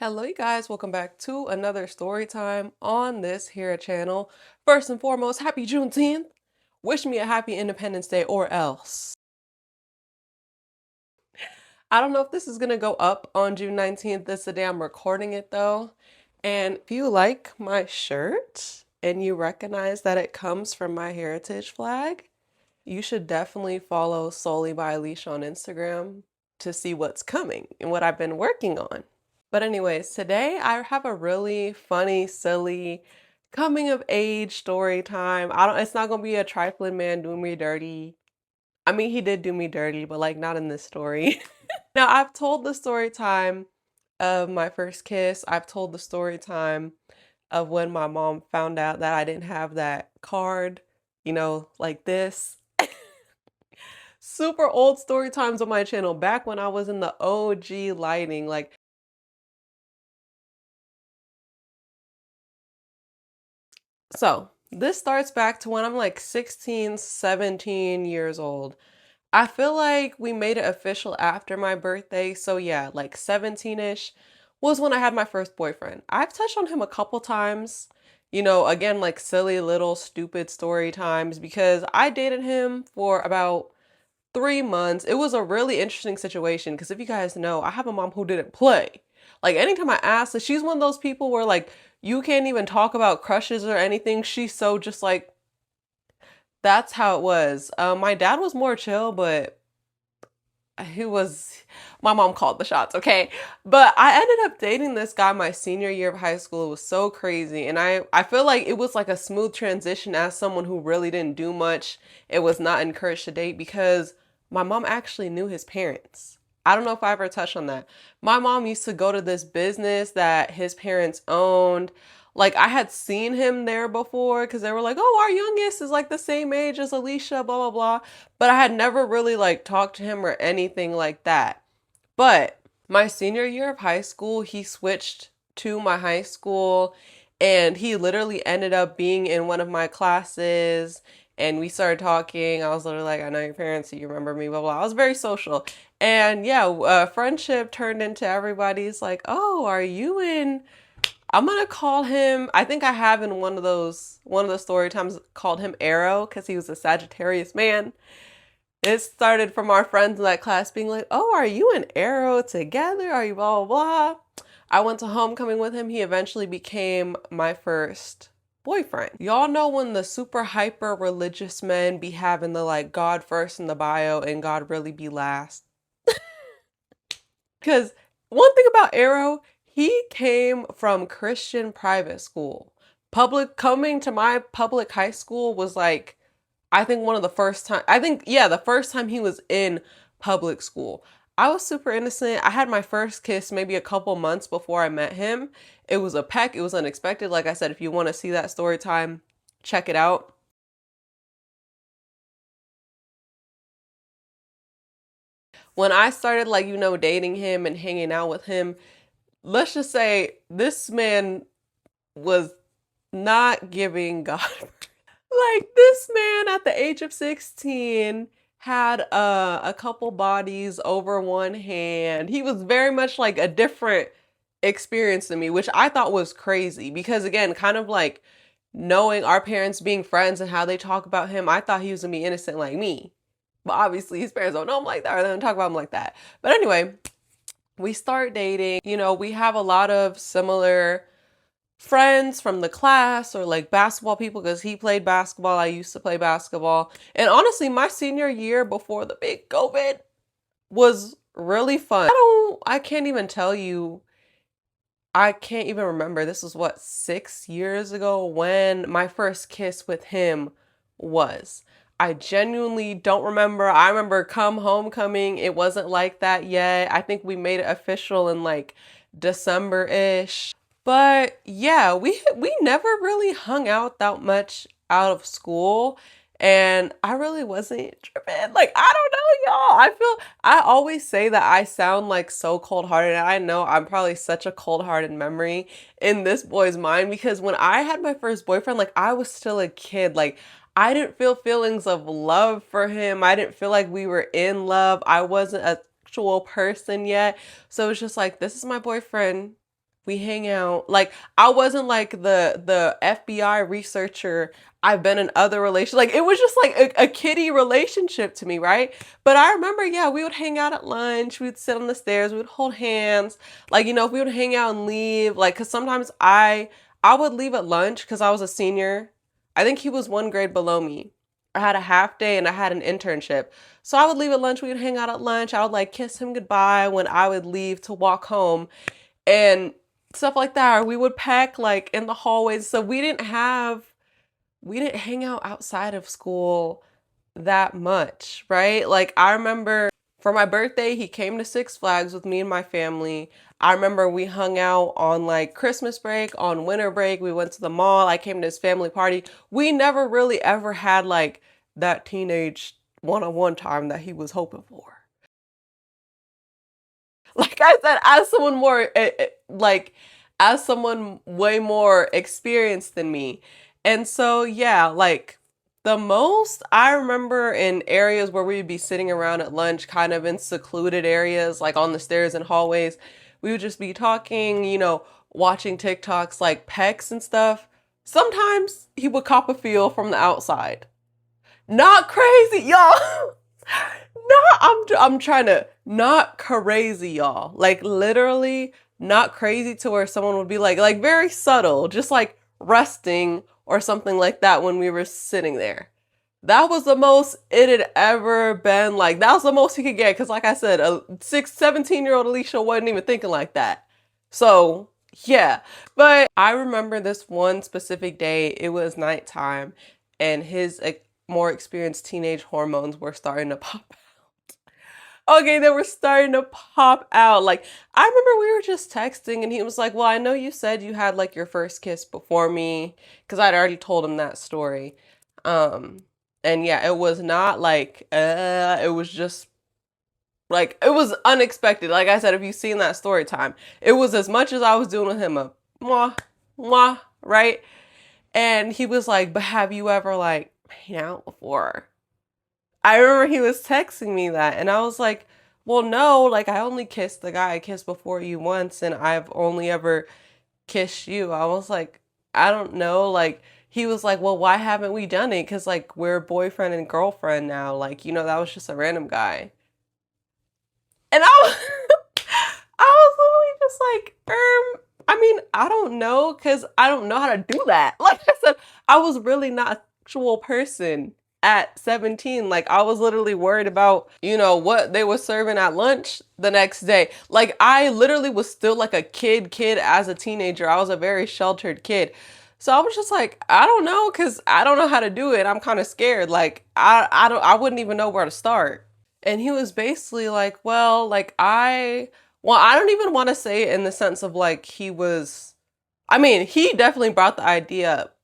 Hello, you guys. Welcome back to another story time on this here channel. First and foremost, happy Juneteenth. Wish me a happy Independence Day or else. I don't know if this is going to go up on June 19th. This is the day I'm recording it though. And if you like my shirt and you recognize that it comes from my heritage flag, you should definitely follow Solely by Alicia on Instagram to see what's coming and what I've been working on. But anyways, today I have a really funny, silly, coming of age story time. It's not gonna be a trifling man doing me dirty. I mean, he did do me dirty, but like not in this story. Now, I've told the story time of my first kiss. I've told the story time of when my mom found out that I didn't have that card, like this. Super old story times on my channel back when I was in the OG lighting. So this starts back to when I'm like 16, 17 years old. I feel like we made it official after my birthday. So yeah, like 17-ish was when I had my first boyfriend. I've touched on him a couple times, again, like silly little stupid story times because I dated him for about 3 months. It was a really interesting situation because if you guys know, I have a mom who didn't play. Like anytime I ask her, she's one of those people where like you can't even talk about crushes or anything. She's so just like, that's how it was. My dad was more chill, but my mom called the shots, okay? But I ended up dating this guy my senior year of high school. It was so crazy. And I feel like it was like a smooth transition as someone who really didn't do much. It was not encouraged to date because my mom actually knew his parents. I don't know if I ever touched on that. My mom used to go to this business that his parents owned. Like I had seen him there before because they were like, oh, our youngest is like the same age as Alicia, blah, blah, blah. But I had never really like talked to him or anything like that. But my senior year of high school, he switched to my high school and he literally ended up being in one of my classes and we started talking. I was literally like, I know your parents, you remember me, blah, blah. I was very social. And yeah, friendship turned into everybody's like, oh, are you in? I'm gonna call him, I think I have in one of the story times called him Arrow because he was a Sagittarius man. It started from our friends in that class being like, oh, are you and Arrow together? Are you blah, blah, blah? I went to homecoming with him. He eventually became my first boyfriend. Y'all know when the super hyper religious men be having the like God first in the bio and God really be last. Because one thing about Arrow, he came from Christian private school. Coming to my public high school was like, I think one of the first time, the first time he was in public school. I was super innocent. I had my first kiss maybe a couple months before I met him. It was a peck. It was unexpected. Like I said, if you want to see that story time, check it out. When I started like, dating him and hanging out with him, let's just say this man was not giving God. Like this man at the age of 16 had a couple bodies over one hand. He was very much like a different experience than me, which I thought was crazy because again, kind of like knowing our parents being friends and how they talk about him, I thought he was gonna be innocent like me. But obviously his parents don't know him like that or they don't talk about him like that. But anyway, we start dating. We have a lot of similar friends from the class or like basketball people because he played basketball. I used to play basketball. And honestly, my senior year before the big COVID was really fun. I can't even tell you. I can't even remember. This was what, 6 years ago when my first kiss with him was. I genuinely don't remember. I remember come homecoming. It wasn't like that yet. I think we made it official in like December-ish. But yeah, we never really hung out that much out of school. And I really wasn't tripping. Like, I don't know, y'all. I always say that I sound like so cold-hearted. And I know I'm probably such a cold-hearted memory in this boy's mind because when I had my first boyfriend, like I was still a kid. Like I didn't feel feelings of love for him. I didn't feel like we were in love. I wasn't an actual person yet. So it was just like, this is my boyfriend. we hang out. Like, I wasn't like the FBI researcher I've been in other relations. Like, it was just like a kiddie relationship to me, right? But I remember, yeah, we would hang out at lunch. We'd sit on the stairs. We would hold hands. Like, you know, if we would hang out and leave, like, because sometimes I would leave at lunch because I was a senior. I think he was one grade below me. I had a half day and I had an internship. So I would leave at lunch. We would hang out at lunch. I would like kiss him goodbye when I would leave to walk home and stuff like that. Or we would pack like in the hallways. So we didn't hang out outside of school that much, right? Like, I remember for my birthday, he came to Six Flags with me and my family. I remember we hung out on like Christmas break, on winter break. We went to the mall. I came to his family party. We never really ever had like that teenage one-on-one time that he was hoping for. Like I said, as someone more like as someone way more experienced than me. And so yeah, like the most I remember in areas where we'd be sitting around at lunch, kind of in secluded areas, like on the stairs and hallways, we would just be talking, you know, watching TikToks like pecs and stuff. Sometimes he would cop a feel from the outside. Not crazy, y'all. I'm trying to not crazy, y'all. Like literally not crazy to where someone would be like very subtle, just like resting or something like that when we were sitting there. That was the most it had ever been. Like that was the most he could get. Cause like I said, a 17-year-old Alicia wasn't even thinking like that. So yeah, but I remember this one specific day. It was nighttime and his more experienced teenage hormones were starting to pop. Okay, they were starting to pop out. Like, I remember we were just texting and he was like, well, I know you said you had like your first kiss before me, because I'd already told him that story. And yeah, it was not like, it was just like, it was unexpected. Like I said, if you've seen that story time, it was as much as I was doing with him, a mwah, mwah, right? And he was like, but have you ever like made out before? I remember he was texting me that and I was like, well, no, like I only kissed the guy I kissed before you once and I've only ever kissed you. I was like, I don't know. Like he was like, well, why haven't we done it? Because like we're boyfriend and girlfriend now. Like, you know, that was just a random guy. And I was literally just like, I mean, I don't know because I don't know how to do that. Like I said, I was really not a sexual person at 17. Like I was literally worried about, you know, what they were serving at lunch the next day. Like I literally was still like a kid as a teenager. I was a very sheltered kid. So I was just like, I don't know, because I don't know how to do it. I'm kind of scared. Like I wouldn't even know where to start. And he was basically like, well, like I don't even want to say it in the sense of like he was, I mean, he definitely brought the idea up,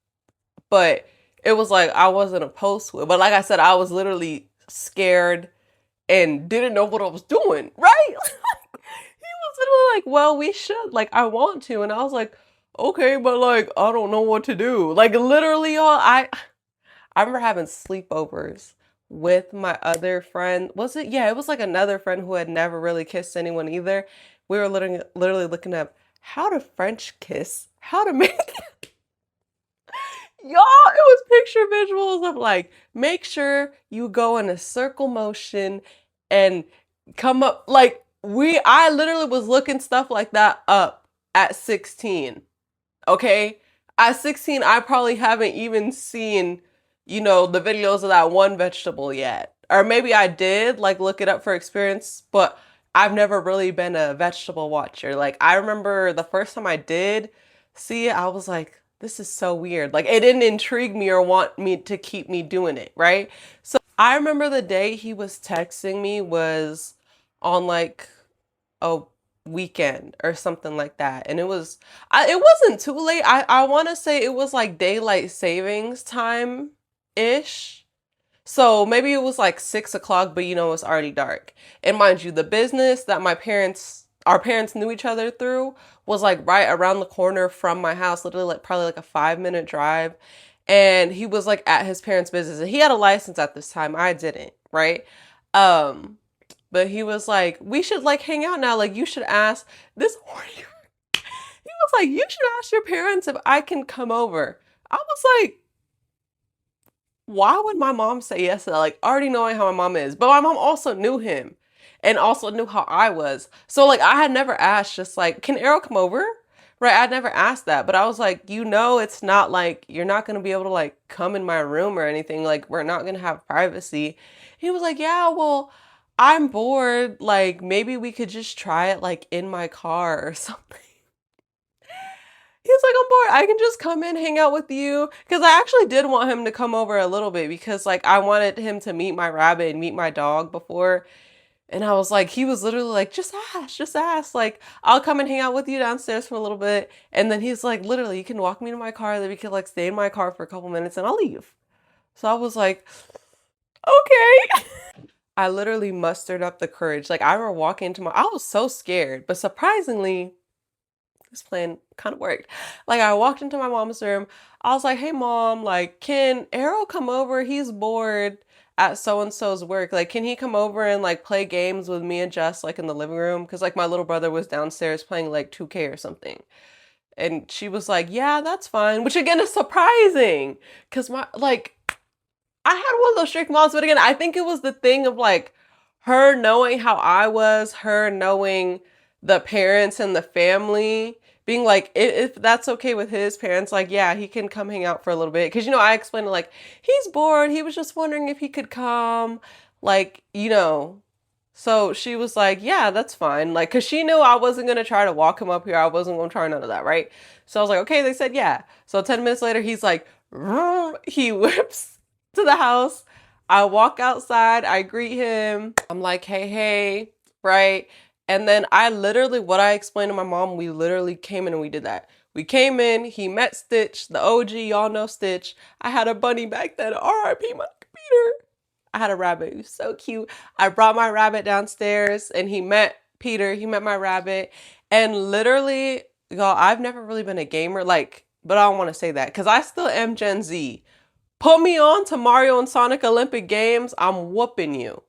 but it was like I wasn't opposed to it. But like I said, I was literally scared and didn't know what I was doing, right? He was literally like, well, we should, like, I want to. And I was like, okay, but like, I don't know what to do. Like literally, y'all, I remember having sleepovers with my other friend. Was it? Yeah, it was like another friend who had never really kissed anyone either. We were literally looking up how to French kiss, how to make y'all, it was picture visuals of like, make sure you go in a circle motion and come up like I literally was looking stuff like that up at 16. Okay? At 16, I probably haven't even seen, you know, the videos of that one vegetable yet. Or maybe I did, like, look it up for experience, but I've never really been a vegetable watcher. Like, I remember the first time I did see it, I was like, this is so weird. Like, it didn't intrigue me or want me to keep me doing it, right? So I remember the day he was texting me was on like a weekend or something like that. And it wasn't too late. I want to say it was like daylight savings time ish. So maybe it was like 6 o'clock, but you know, it's already dark. And mind you, the business that our parents knew each other through was like right around the corner from my house, literally like probably like a 5-minute drive. And he was like at his parents' business and he had a license at this time. I didn't, right? But he was like, we should like hang out now. Like you should ask this horny. He like, you should ask your parents if I can come over. I was like, why would my mom say yes to that? Like, already knowing how my mom is. But my mom also knew him and also knew how I was. So, like, I had never asked, just like, can Errol come over? Right? I'd never asked that. But I was like, it's not like, you're not going to be able to, like, come in my room or anything. Like, we're not going to have privacy. He was like, yeah, well, I'm bored. Like, maybe we could just try it, like, in my car or something. He's like, I'm bored. I can just come in, hang out with you. Because I actually did want him to come over a little bit because, like, I wanted him to meet my rabbit and meet my dog before. And I was like, he was literally like, just ask, just ask. Like, I'll come and hang out with you downstairs for a little bit. And then he's like, literally, you can walk me to my car. Then we can, like, stay in my car for a couple minutes and I'll leave. So I was like, okay. I literally mustered up the courage. Like, I remember walking into I was so scared. But surprisingly, this plan kind of worked. Like, I walked into my mom's room. I was like, hey mom, like, can Errol come over? He's bored at so-and-so's work. Like, can he come over and like play games with me and Jess like in the living room? Because like my little brother was downstairs playing like 2K or something. And she was like, yeah, that's fine. Which again is surprising. Cause I had one of those strict moms, but again, I think it was the thing of like her knowing how I was, her knowing the parents and the family, being like, if that's okay with his parents, like, yeah, he can come hang out for a little bit. Cause I explained like, he's bored. He was just wondering if he could come, like, so she was like, yeah, that's fine. Like, cause she knew I wasn't going to try to walk him up here. I wasn't going to try none of that. Right. So I was like, okay, they said, yeah. So 10 minutes later, he's like, vroom, he whips to the house. I walk outside. I greet him. I'm like, hey, right. And then what I explained to my mom, we literally came in and we did that. We came in, he met Stitch, the OG, y'all know Stitch. I had a bunny back then, R.I.P. my computer. I had a rabbit, he was so cute. I brought my rabbit downstairs and he met Peter, he met my rabbit. And literally, y'all, I've never really been a gamer, like, but I don't want to say that because I still am Gen Z. Put me on to Mario and Sonic Olympic Games, I'm whooping you.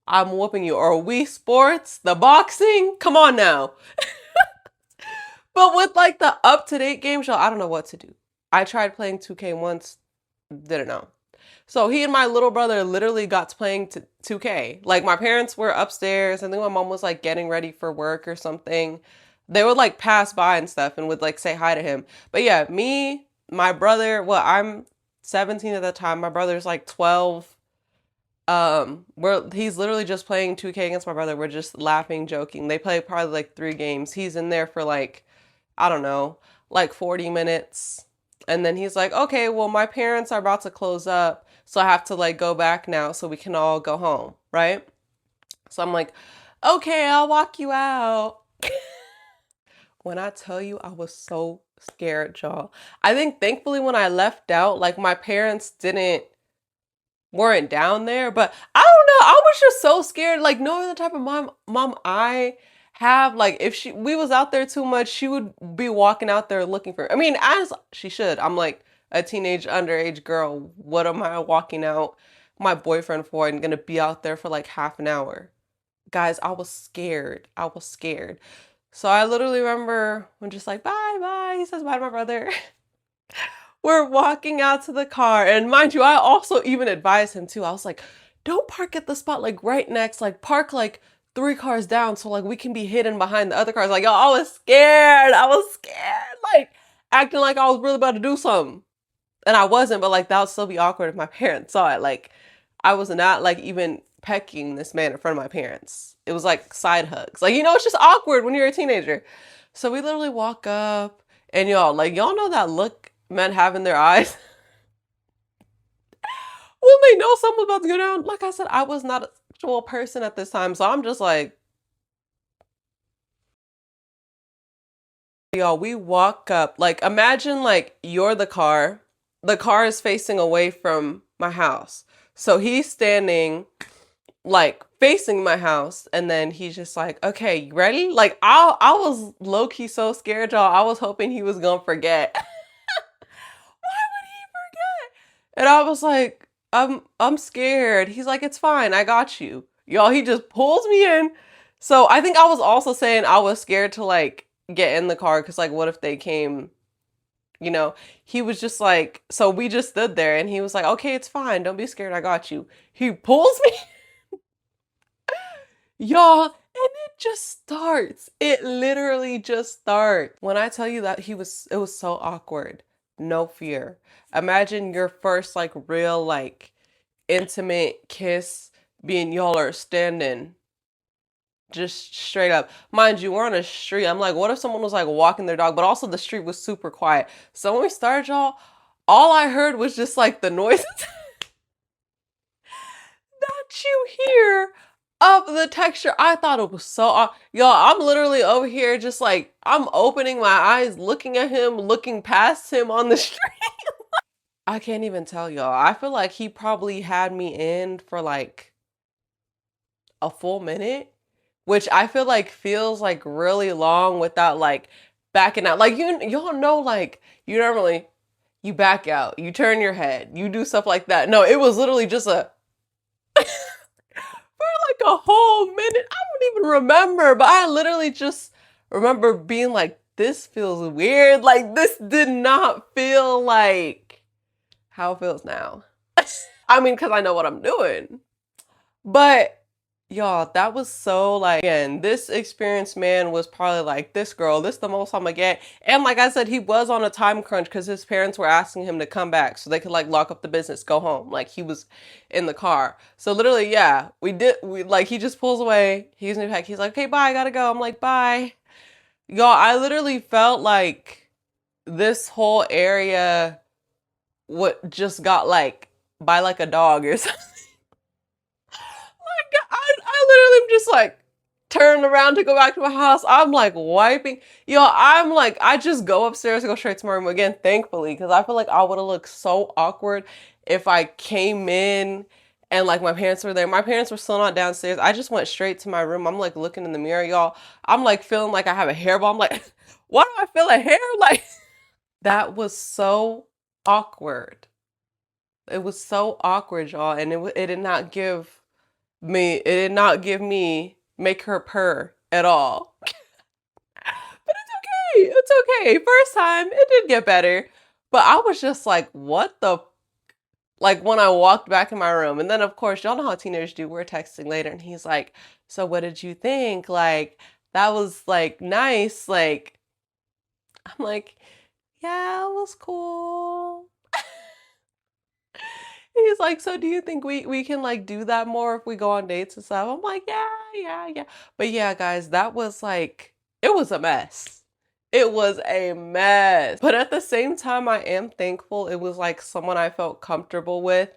I'm whooping you. Or Wii Sports, the boxing, come on now. But with like the up-to-date game show, I don't know what to do. I tried playing 2K once, didn't know. So he and my little brother literally got to playing 2K. Like my parents were upstairs. I think my mom was like getting ready for work or something. They would like pass by and stuff and would like say hi to him. But yeah, me, my brother, well, I'm 17 at the time. My brother's like 12. He's literally just playing 2K against my brother. We're just laughing, joking. They play probably like 3 games. He's in there for like, I don't know, like 40 minutes. And then he's like, okay, well, my parents are about to close up, so I have to like go back now so we can all go home, right? So I'm like, okay, I'll walk you out. When I tell you I was so scared, y'all. I think thankfully when I left out, like my parents weren't down there, but I don't know. I was just so scared, like knowing the type of mom I have. Like if we was out there too much, she would be walking out there looking for. I mean, as she should. I'm like a teenage underage girl. What am I walking out my boyfriend for and gonna be out there for like half an hour? Guys, I was scared. I was scared. So I literally remember when just like bye bye. He says bye to my brother. We're walking out to the car. And mind you, I also even advised him too. I was like, don't park at the spot like right next, like park like 3 cars down so like we can be hidden behind the other cars. Like, yo, I was scared. I was scared. Like acting like I was really about to do something. And I wasn't, but like that would still be awkward if my parents saw it. Like I was not like even pecking this man in front of my parents. It was like side hugs. Like, it's just awkward when you're a teenager. So we literally walk up and y'all know that look men have in their eyes when they know someone's about to go down. Like I said, I was not a sexual person at this time, so I'm just like, y'all, we walk up, like imagine like you're the car is facing away from my house, so he's standing like facing my house, and then he's just like, okay, you ready? Like I was low-key so scared, y'all. I was hoping he was gonna forget. And I was like, I'm scared. He's like, it's fine. I got you. Y'all, he just pulls me in. So I think I was also saying I was scared to like get in the car because like what if they came, you know, he was just like, so we just stood there and he was like, okay, it's fine, don't be scared, I got you. He pulls me, y'all, and it just starts. It literally just starts. When I tell you that it was so awkward. No fear. Imagine your first like real like intimate kiss being y'all are standing just straight up. Mind you, we're on a street. I'm like, what if someone was like walking their dog? But also the street was super quiet. So when we started, y'all, all I heard was just like the noises that you hear of the texture. I thought it was so, y'all, I'm literally over here just like, I'm opening my eyes, looking at him, looking past him on the street. I can't even tell y'all. I feel like he probably had me in for like a full minute, which I feel like feels like really long without like backing out. Like y'all know like you normally you back out, you turn your head, you do stuff like that. No, it was literally just a for like a whole minute. I don't even remember, but I literally just remember being like, this feels weird. Like this did not feel like how it feels now. I mean, because I know what I'm doing. But y'all, that was so like, again, this experienced man was probably like, this girl, this the most I'm gonna get. And like I said, he was on a time crunch because his parents were asking him to come back so they could like lock up the business, go home. Like he was in the car. So literally, yeah, we like, he just pulls away. He's in the pack. He's like, okay, bye, I gotta go. I'm like, bye. Y'all, I literally felt like this whole area what just got like by like a dog or something. I literally am just like turned around to go back to my house. I'm like wiping. Yo, I'm like, I just go upstairs to go straight to my room again, thankfully, because I feel like I would have looked so awkward if I came in and like my parents were there. My parents were still not downstairs. I just went straight to my room. I'm like looking in the mirror, y'all. I'm like feeling like I have a hairball. I'm like, why do I feel a hair? Like, that was so awkward. It was so awkward, y'all. And it did not give make her purr at all. But it's okay. It's okay. First time, it did get better. But I was just like, what the like when I walked back in my room. And then of course, y'all know how teenagers do. We're texting later and he's like, so what did you think? Like, that was like nice. Like, I'm like, yeah, it was cool. He's like, so do you think we can like do that more if we go on dates and stuff? I'm like, yeah. But yeah, guys, that was like, it was a mess. It was a mess. But at the same time, I am thankful it was like someone I felt comfortable with.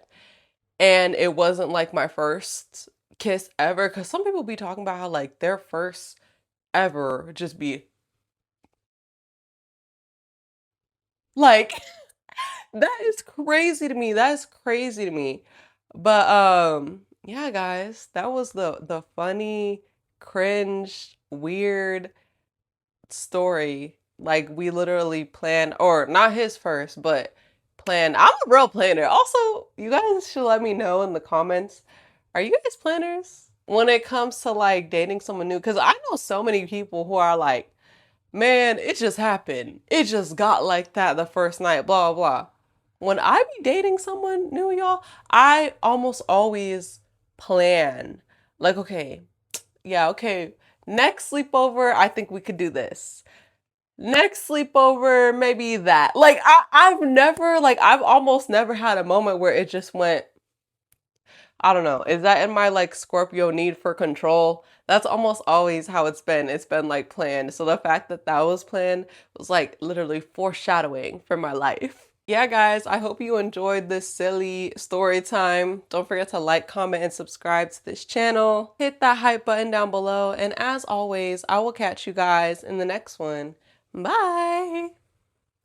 And it wasn't like my first kiss ever. Because some people be talking about how like their first ever just be like, that is crazy to me. That is crazy to me. But yeah, guys, that was the funny, cringe, weird story. Like we literally planned, or not his first, but planned. I'm a real planner. Also, you guys should let me know in the comments. Are you guys planners when it comes to like dating someone new? Because I know so many people who are like, man, it just happened. It just got like that the first night, blah, blah, blah. When I be dating someone new, y'all, I almost always plan. Like, okay, yeah, okay, next sleepover, I think we could do this. Next sleepover, maybe that. Like, I've never, like, I've almost never had a moment where it just went, I don't know. Is that in my like Scorpio need for control? That's almost always how it's been. It's been like planned. So the fact that that was planned was like literally foreshadowing for my life. Yeah, guys, I hope you enjoyed this silly story time. Don't forget to like, comment, and subscribe to this channel. Hit that hype button down below. And as always, I will catch you guys in the next one. Bye.